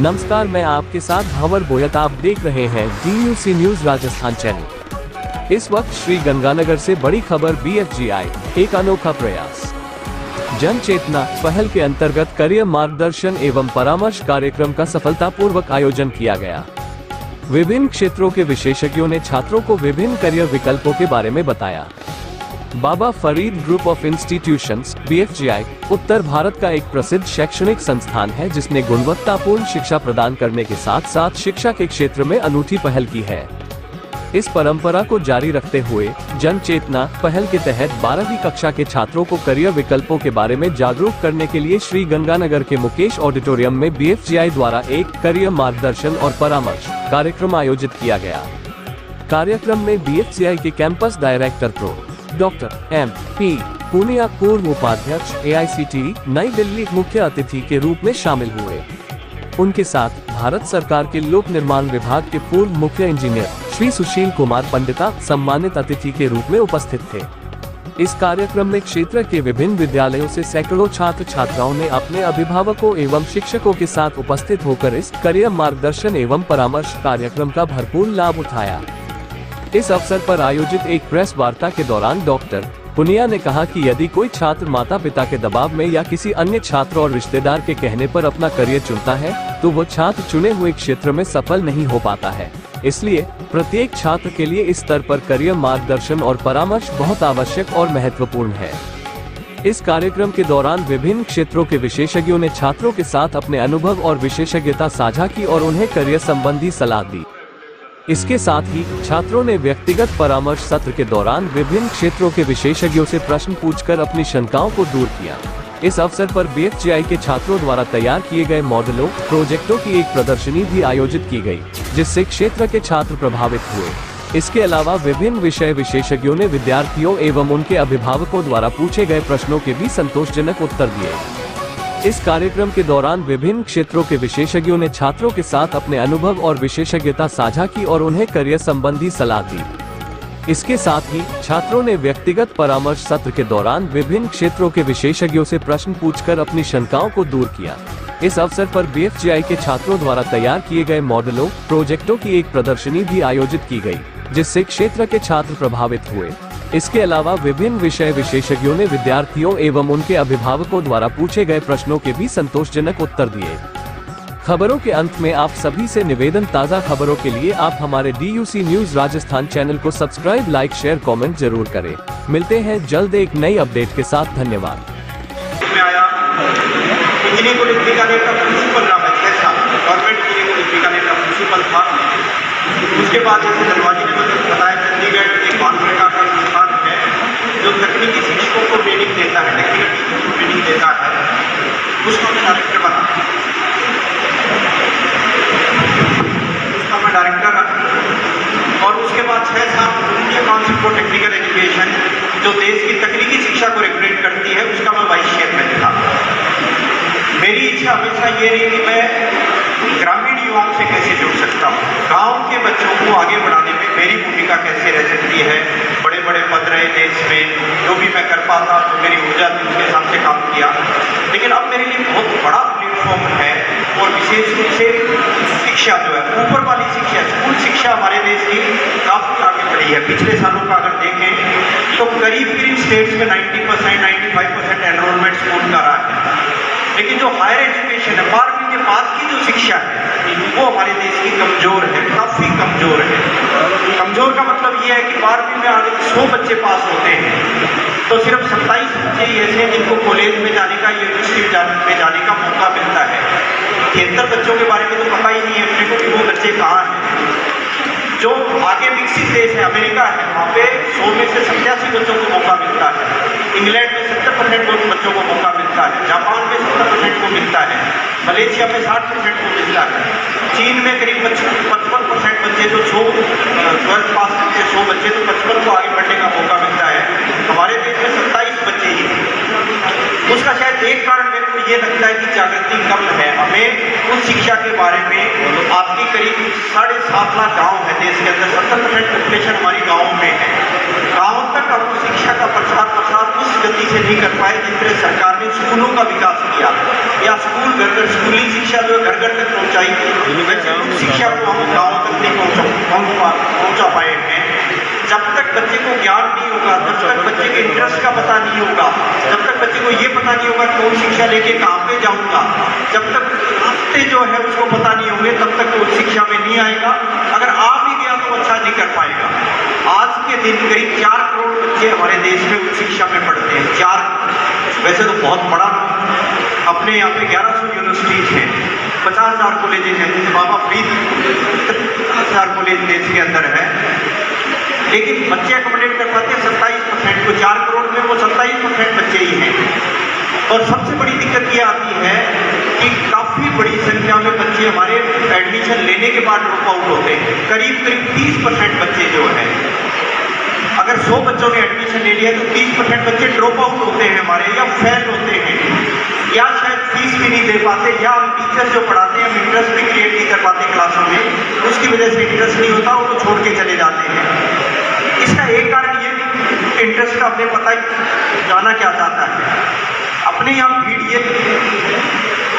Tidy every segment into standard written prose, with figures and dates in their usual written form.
नमस्कार, मैं आपके साथ भंवर बोयत। आप देख रहे हैं DUC न्यूज राजस्थान चैनल। इस वक्त श्री गंगानगर से बड़ी खबर। BFGI एक अनोखा प्रयास। जन चेतना पहल के अंतर्गत करियर मार्गदर्शन एवं परामर्श कार्यक्रम का सफलतापूर्वक आयोजन किया गया। विभिन्न क्षेत्रों के विशेषज्ञों ने छात्रों को विभिन्न करियर विकल्पों के बारे में बताया। Baba Farid group of institutions BFGI उत्तर भारत का एक प्रसिद्ध शैक्षणिक संस्थान है, जिसने गुणवत्तापूर्ण शिक्षा प्रदान करने के साथ साथ शिक्षा के क्षेत्र में अनूठी पहल की है। इस परंपरा को जारी रखते हुए जन चेतना पहल के तहत 12वीं कक्षा के छात्रों को करियर विकल्पों के बारे में जागरूक करने के लिए श्री गंगानगर के मुकेश ऑडिटोरियम में BFGI द्वारा एक करियर मार्गदर्शन और परामर्श कार्यक्रम आयोजित किया गया। कार्यक्रम में BFGI के campus director pro doctor MP Poonia, पूर्व उपाध्यक्ष AICTE नई दिल्ली मुख्य अतिथि के रूप में शामिल हुए। उनके साथ भारत सरकार के लोक निर्माण विभाग के पूर्व मुख्य इंजीनियर श्री सुशील कुमार पंडिता सम्मानित अतिथि के रूप में उपस्थित थे। इस कार्यक्रम में क्षेत्र के विभिन्न विद्यालयों से सैकड़ों छात्र छात्राओं ने अपने अभिभावकों एवं शिक्षकों के साथ उपस्थित होकर इस करियर मार्गदर्शन एवं परामर्श कार्यक्रम का भरपूर लाभ उठाया। इस अवसर पर आयोजित एक प्रेस वार्ता के दौरान डॉक्टर पुनिया ने कहा कि यदि कोई छात्र माता पिता के दबाव में या किसी अन्य छात्र और रिश्तेदार के कहने पर अपना करियर चुनता है, तो वो छात्र चुने हुए क्षेत्र में सफल नहीं हो पाता है। इसलिए प्रत्येक छात्र के लिए इस स्तर पर करियर मार्गदर्शन और परामर्श बहुत आवश्यक और महत्वपूर्ण है। इस कार्यक्रम के दौरान विभिन्न क्षेत्रों के विशेषज्ञों ने छात्रों के साथ अपने अनुभव और विशेषज्ञता साझा की और उन्हें करियर संबंधी सलाह दी। इसके साथ ही छात्रों ने व्यक्तिगत परामर्श सत्र के दौरान विभिन्न क्षेत्रों के विशेषज्ञों से प्रश्न पूछकर अपनी शंकाओं को दूर किया। इस अवसर पर BFGI के छात्रों द्वारा तैयार किए गए मॉडलों प्रोजेक्टों की एक प्रदर्शनी भी आयोजित की गई, जिससे क्षेत्र के छात्र प्रभावित हुए। इसके अलावा विभिन्न विषय विशेषज्ञों ने विद्यार्थियों एवं उनके अभिभावकों द्वारा पूछे गए प्रश्नों के भी संतोषजनक उत्तर दिए। इस कार्यक्रम के दौरान विभिन्न क्षेत्रों के विशेषज्ञों ने छात्रों के साथ अपने अनुभव और विशेषज्ञता साझा की और उन्हें करियर संबंधी सलाह दी। इसके साथ ही छात्रों ने व्यक्तिगत परामर्श सत्र के दौरान विभिन्न क्षेत्रों के विशेषज्ञों से प्रश्न पूछकर अपनी शंकाओं को दूर किया। इस अवसर पर BFGI के छात्रों द्वारा तैयार किए गए मॉडलों प्रोजेक्टों की एक प्रदर्शनी भी आयोजित की गई, जिससे क्षेत्र के छात्र प्रभावित हुए। इसके अलावा विभिन्न विषय विशेषज्ञों ने विद्यार्थियों एवं उनके अभिभावकों द्वारा पूछे गए प्रश्नों के भी संतोषजनक उत्तर दिए। खबरों के अंत में आप सभी से निवेदन, ताज़ा खबरों के लिए आप हमारे DUC न्यूज राजस्थान चैनल को सब्सक्राइब, लाइक, शेयर, कमेंट जरूर करें। मिलते हैं जल्द एक नई अपडेट के साथ। धन्यवाद। उसके बाद दरवाजे ने बताया चंडीगढ़ एक बाल प्रकार का संस्थान है जो तकनीकी शिक्षकों को ट्रेनिंग देता है, टेक्निकल टीचर को ट्रेनिंग देता है। उसका मैं डायरेक्टर बना, उसका मैं डायरेक्टर रहा। और उसके बाद 6 साल Indian council for technical education जो देश की तकनीकी शिक्षा को रिप्रेजेंट करती है, उसका मैं वाइस चेयरमैन था। मेरी इच्छा हमेशा ये रही कि मैं ग्रामीण युवाओं से कैसे जुड़ सकता हूँ, गांव के बच्चों को आगे बढ़ाने में मेरी भूमिका कैसे रह सकती है। बड़े बड़े पद रहे देश में, जो भी मैं कर पाता तो मेरी ऊर्जा थी, उसके हिसाब से काम किया। लेकिन अब मेरे लिए बहुत बड़ा प्लेटफॉर्म है और विशेष रूप से शिक्षा जो है, ऊपर वाली शिक्षा, स्कूल शिक्षा हमारे देश की काफ़ी आगे बढ़ी है। पिछले सालों का अगर देखें तो करीब स्टेट्स में 90% 95% एनरोलमेंट स्कूल का रहा है। लेकिन जो हायर एजुकेशन है, 12वीं के बाद की जो शिक्षा है, वो हमारे देश की कमज़ोर है, काफ़ी कमज़ोर है। कमज़ोर का मतलब ये है कि 12वीं में अगर 100 बच्चे पास होते हैं तो सिर्फ 27 बच्चे ही ऐसे हैं जिनको कॉलेज में जाने का, यूनिवर्सिटी में जाने का मौका मिलता है। 73 बच्चों के बारे में तो पता ही नहीं है अपने को कि वो बच्चे कहाँ हैं। जो आगे विकसित देश है, अमेरिका है, वहाँ पे 100 में से 87 बच्चों को मौका मिलता है। इंग्लैंड में 70% बच्चों को मौका मिलता है। जापान में 70% को मिलता है। मलेशिया में 60% को मिलता है। चीन में करीब 55% बच्चे जो 12th पास करते हैं, 100 बच्चे तो 55 को आगे बढ़ने का मौका मिलता है। हमारे देश में 27 बच्चे ही हैं। उसका शायद एक कारण मेरे को ये लगता है कि जागृति कम है। हमें उस शिक्षा के बारे में, आपकी करीब 7.5 लाख गाँव है देश के अंदर, 70% पॉपुलेशन हमारी गाँव में है। गाँव तक हम शिक्षा का प्रसार उस गति से नहीं कर पाए जिस तरह सरकार ने ने स्कूलों का विकास किया या स्कूल घर घर स्कूली शिक्षा जो घर घर तक पहुँचाई, वैसे उस शिक्षा को हम गाँव तक नहीं पहुँचा पाए हैं। जब तक बच्चे को ज्ञान नहीं होगा, जब तक बच्चे के इंटरेस्ट का पता नहीं होगा, जब तक बच्चे को ये पता नहीं होगा कौन शिक्षा लेके कहाँ पे जाऊँगा, जब तक रास्ते जो है उसको पता नहीं होंगे, तब तक वो शिक्षा में नहीं आएगा। अगर आ भी गया तो अच्छा नहीं कर पाएगा। आज के दिन करीब 4 करोड़ बच्चे हमारे देश में उच्च शिक्षा में पढ़ते हैं। 4, वैसे तो बहुत बड़ा, अपने यहाँ पे 1100 यूनिवर्सिटीज हैं, 50,000 कॉलेजेज हैं, जैसे बाबा फरीद 50,000 कॉलेज देश के अंदर है, लेकिन बच्चे अकोमोडेट कर पाते हैं 27%। तो 4 करोड़ में वो 27% बच्चे ही हैं। और सबसे बड़ी दिक्कत ये आती है कि काफ़ी बड़ी संख्या में बच्चे हमारे एडमिशन लेने के बाद ड्रॉप आउट होते हैं। करीब 30% बच्चे जो हैं, अगर 100 बच्चों ने एडमिशन ले लिया तो 30% बच्चे ड्रॉप आउट होते हैं हमारे, या फेल होते हैं, या शायद फीस भी नहीं दे पाते, या हम टीचर्स जो पढ़ाते हैं हम इंटरेस्ट भी क्रिएट नहीं कर पाते क्लासों में, उसकी वजह से इंटरेस्ट नहीं होता, वो छोड़ के चले जाते हैं। इसका एक कारण ये भी इंटरेस्ट का अपने पता ही जाना क्या चाहता है। अपने यहाँ भीड़ ये,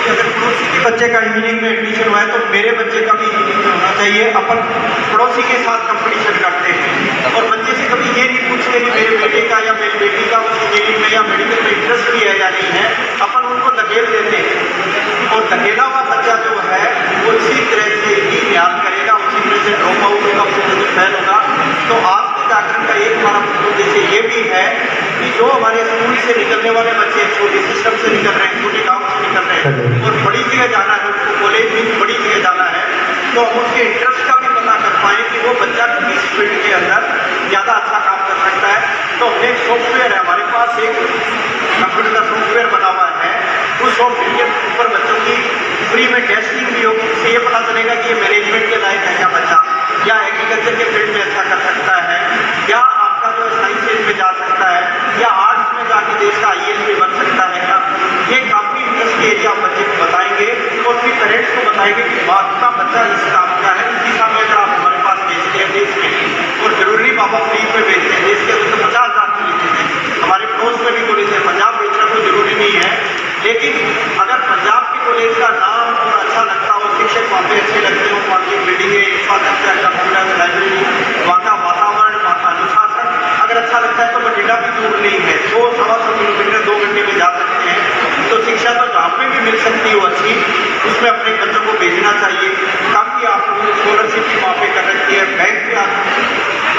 अगर पड़ोसी के बच्चे का इंजीनियरिंग में एडमिशन हुआ है तो मेरे बच्चे का भी होना चाहिए। अपन पड़ोसी के साथ कंपटीशन करते हैं और बच्चे से कभी ये नहीं पूछते कि मेरे बेटे का या मेरी बेटी का उस इंजीनियरिंग में या मेडिकल में इंटरेस्ट भी है या नहीं है। अपन उनको धकेल देते हैं और धकेला हुआ बच्चा जो है वो इसी तरह से ही याद करेगा, उसी तरह से ड्रॉप आउट होगा, उसी तरह से फेल होगा। तो आज के जागरण का एक हमारा उद्देश्य ये भी है कि जो हमारे स्कूल से निकलने वाले बच्चे छोटे सिस्टम से निकल रहे हैं, छोटे गाँव से निकल रहे हैं और बड़ी जगह जाना है, उनको कॉलेज में बड़ी जगह जाना है, तो हम उसके इंटरेस्ट का भी पता कर पाएँ कि वो बच्चा किस फील्ड के अंदर ज़्यादा अच्छा काम कर सकता है। तो हमने एक सॉफ्टवेयर है हमारे पास, एक कंप्यूटर का सॉफ्टवेयर बना हुआ है। उस सॉफ्टवेयर के ऊपर बच्चों की फ्री में टेस्टिंग भी होगी, उससे ये पता चलेगा कि ये मैनेजमेंट के लायक है क्या बच्चा, या एग्रीकल्चर के फील्ड में अच्छा कर सकता है, या आपका जो साइंसेज में जा सकता है, या आर्ट्स में जाके देश का IAS भी बन सकता है क्या। ये काफ़ी इंटरेस्ट के एरिया बच्चे को बताएंगे और फिर पेरेंट्स को बताएंगे कि आपका बच्चा इस काम का है, इस दिशा में अगर आप हमारे पास भेजते हैं देश में, और जरूरी बाबा फ्री में भेजते हैं, देश के अंदर तो 50,000 कॉलेज हैं, हमारे पड़ोस में भी कॉलेज है, पंजाब भेजना कोई जरूरी नहीं है। लेकिन अगर पंजाब के कॉलेज का नाम और अच्छा लगता हो, शिक्षक वहाँ पे अच्छे लगते हो, वहाँ की बिल्डिंगें, इंफ्रास्ट्रक्चर, कंप्यूटर, लाइब्रेरी, वहाँ का वातावरण, वहाँ का अनुशासन अगर अच्छा लगता है तो बठिंडा भी दूर नहीं है, 200-125 किलोमीटर 2 घंटे में जा सकते हैं। तो शिक्षा तो जहाँ पे भी मिल सकती हो अच्छी, उसमें अपने बच्चों को भेजना चाहिए। काफ़ी आप लोगों ने स्कॉलरशिप की माफी कर रखी है, बैंक भी आप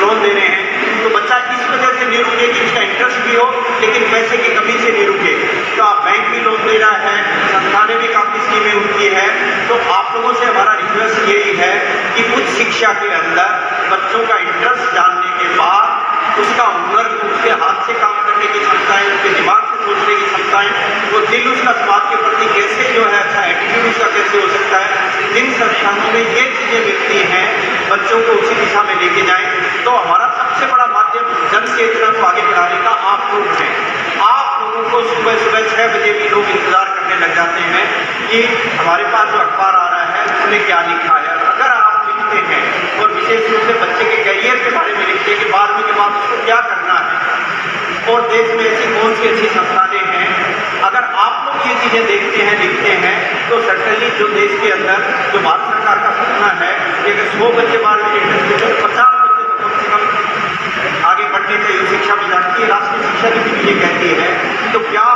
लोन दे रहे हैं, तो बच्चा इस वजह से नहीं रुके कि उसका इंटरेस्ट भी हो लेकिन पैसे की कमी से नहीं रुके। तो आप बैंक भी लोन दे रहा है, संस्थानें भी काफ़ी स्कीमें उनकी है। तो आप लोगों से हमारा रिक्वेस्ट यही है कि उच्च शिक्षा के अंदर बच्चों का इंटरेस्ट जानने के बाद उसका हुनर, उसके हाथ से काम करने की क्षमताएं, उसके दिमाग से सोचने की क्षमताएं, वो दिल उसका समाज के प्रति कैसे जो है अच्छा एटीट्यूड उसका कैसे हो सकता है, जिन संस्थानों में ये चीज़ें मिलती हैं बच्चों को उसी दिशा में लेके जाएं। तो हमारा सबसे बड़ा माध्यम जन चेतना को आगे बढ़ाने का आप लोग हैं। आप लोगों को सुबह 6 बजे भी लोग इंतजार करने लग जाते हैं कि हमारे पास जो अखबार आ रहा है उसमें क्या लिखा है। अगर आप लिखते हैं और विशेष रूप से बच्चे के करियर के बारे में लिखते हैं कि 12वीं के बाद उसको क्या करना है और देश में ऐसी कौन सी अच्छी संस्थानें हैं, अगर आप लोग ये चीज़ें देखते हैं, लिखते हैं, तो सर्टनली जो देश के अंदर जो भारत सरकार का सपना है कि अगर 100 बच्चे 12वीं इंटरेस्ट तो 50 बच्चे तो कम से कम आगे बढ़ने चाहिए शिक्षा में जाती है। राष्ट्रीय शिक्षा नीति भी ये कहती है। तो क्या